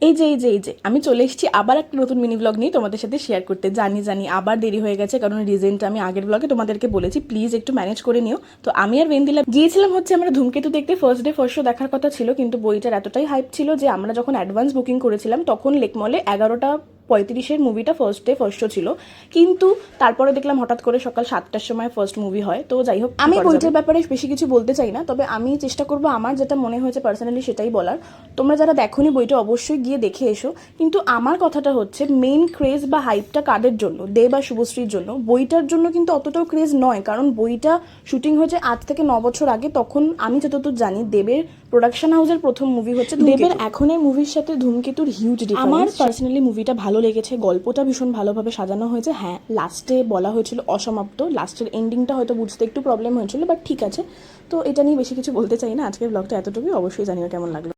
এই যে আমি চলে এসেছি আবার একটা নতুন মিনি ব্লগ নিয়ে তোমাদের সাথে শেয়ার করতে। জানি আবার দেরি হয়ে গেছে, কারণ রিজেন্টটা আমি আগের ব্লগে তোমাদেরকে বলেছি, প্লিজ একটু ম্যানেজ করে নিও। তো আমি আর ওয়েন্দিলা গিয়েছিলাম হচ্ছে আমরা ধূমকেতু দেখতে। ফার্স্ট ডে ফার্স্ট শো দেখার কথা ছিল, কিন্তু বইটার এতটাই হাইপ ছিল যে আমরা যখন অ্যাডভান্স বুকিং করেছিলাম তখন লেকমলে 11:35 মুভিটা ফার্স্ট ডে ফার্স্ট শো ছিল, কিন্তু তারপরে দেখলাম হঠাৎ করে সকাল 7টার সময় ফার্স্ট মুভি হয়। তো যাই হোক, আমি বইটার ব্যাপারে বেশি কিছু বলতে চাই না, তবে আমি চেষ্টা করবো আমার যেটা মনে হয়েছে পার্সোনালি সেটাই বলার। তোমরা যারা দেখোনি বইটা অবশ্যই গিয়ে দেখে এসো। কিন্তু আমার কথাটা হচ্ছে, মেইন ক্রেজ বা হাইপটা কাদের জন্য? দেব আর শুভশ্রীর জন্য। বইটার জন্য কিন্তু অতটাও ক্রেজ নয়, কারণ বইটা শুটিং হয়েছে আজ থেকে 9 বছর আগে। তখন আমি যতদূর জানি দেবের প্রোডাকশন হাউসের প্রথম মুভি হচ্ছে দেবের এখনের মুভির সাথে ধূমকেতুর হিউজ ডিফারেন্স। আমার পার্সোনালি মুভিটা ভালো লেগেছে, গল্পটা ভীষণ ভালোভাবে সাজানো হয়েছে। হ্যাঁ, লাস্টে বলা হয়েছিল অসমাপ্ত, লাস্টের এন্ডিংটা হয়তো বুঝতে একটু প্রবলেম হয়েছিল, বাট ঠিক আছে। তো এটা নিয়ে বেশি কিছু বলতে চাই না, আজকের ব্লগটা এতটুকুই। অবশ্যই জানিও কেমন লাগলো।